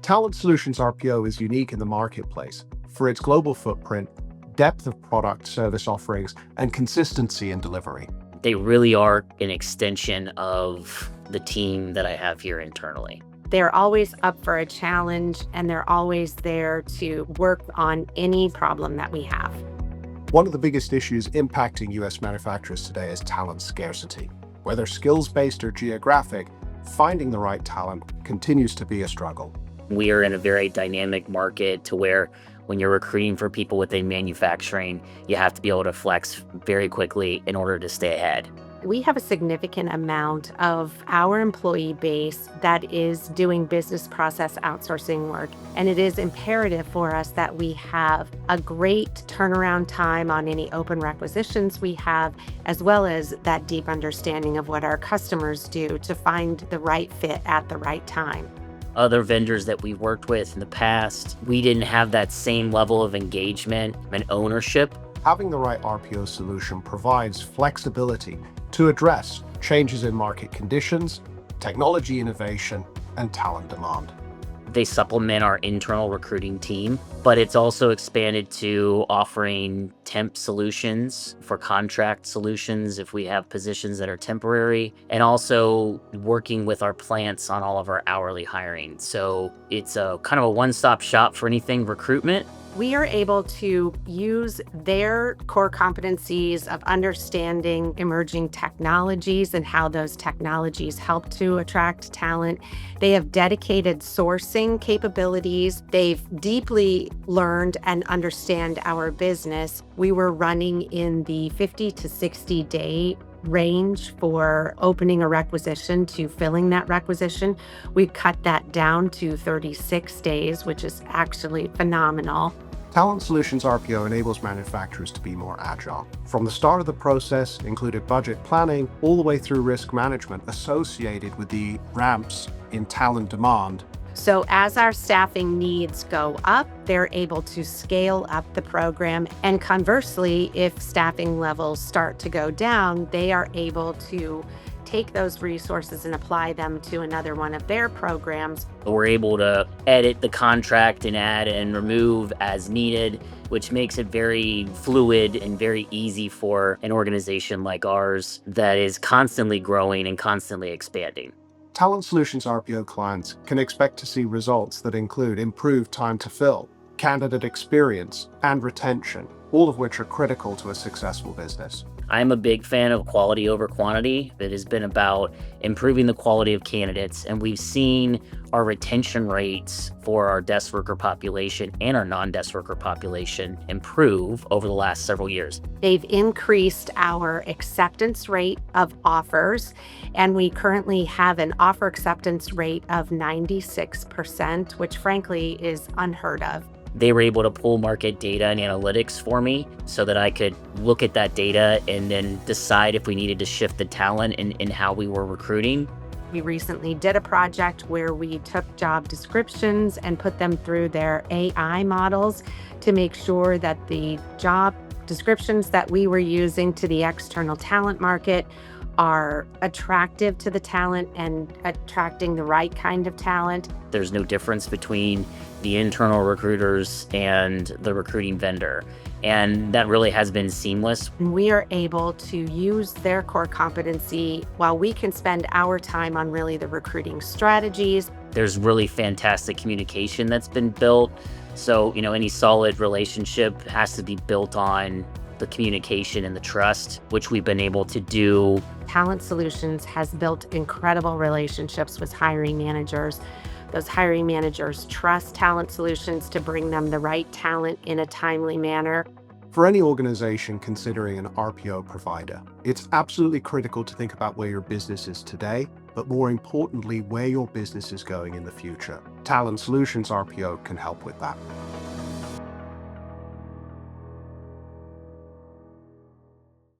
Talent Solutions RPO is unique in the marketplace for its global footprint, depth of product service offerings, and consistency in delivery. They really are an extension of the team that I have here internally. They're always up for a challenge, and they're always there to work on any problem that we have. One of the biggest issues impacting US manufacturers today is talent scarcity. Whether skills-based or geographic, finding the right talent continues to be a struggle. We are in a very dynamic market to where when you're recruiting for people within manufacturing, you have to be able to flex very quickly in order to stay ahead. We have a significant amount of our employee base that is doing business process outsourcing work, and it is imperative for us that we have a great turnaround time on any open requisitions we have, as well as that deep understanding of what our customers do to find the right fit at the right time. Other vendors that we've worked with in the past, we didn't have that same level of engagement and ownership. Having the right RPO solution provides flexibility to address changes in market conditions, technology innovation, and talent demand. They supplement our internal recruiting team, but it's also expanded to offering temp solutions for contract solutions if we have positions that are temporary, and also working with our plants on all of our hourly hiring. So it's a kind of a one-stop shop for anything recruitment. We are able to use their core competencies of understanding emerging technologies and how those technologies help to attract talent. They have dedicated sourcing capabilities. They've deeply learned and understand our business. We were running in the 50 to 60 day range for opening a requisition to filling that requisition. We cut that down to 36 days, which is actually phenomenal. Talent Solutions RPO enables manufacturers to be more agile. From the start of the process, included budget planning, all the way through risk management associated with the ramps in talent demand. So as our staffing needs go up, they're able to scale up the program. And conversely, if staffing levels start to go down, they are able to take those resources and apply them to another one of their programs. We're able to edit the contract and add and remove as needed, which makes it very fluid and very easy for an organization like ours that is constantly growing and constantly expanding. Talent Solutions RPO clients can expect to see results that include improved time to fill, candidate experience, and retention, all of which are critical to a successful business. I'm a big fan of quality over quantity. It has been about improving the quality of candidates, and we've seen our retention rates for our desk worker population and our non-desk worker population improve over the last several years. They've increased our acceptance rate of offers, and we currently have an offer acceptance rate of 96%, which frankly is unheard of. They were able to pull market data and analytics for me so that I could look at that data and then decide if we needed to shift the talent in how we were recruiting. We recently did a project where we took job descriptions and put them through their AI models to make sure that the job descriptions that we were using to the external talent market are attractive to the talent and attracting the right kind of talent. There's no difference between the internal recruiters and the recruiting vendor. And that really has been seamless. We are able to use their core competency while we can spend our time on really the recruiting strategies. There's really fantastic communication that's been built. So, any solid relationship has to be built on the communication and the trust, which we've been able to do. Talent Solutions has built incredible relationships with hiring managers. Those hiring managers trust Talent Solutions to bring them the right talent in a timely manner. For any organization considering an RPO provider, it's absolutely critical to think about where your business is today, but more importantly, where your business is going in the future. Talent Solutions RPO can help with that.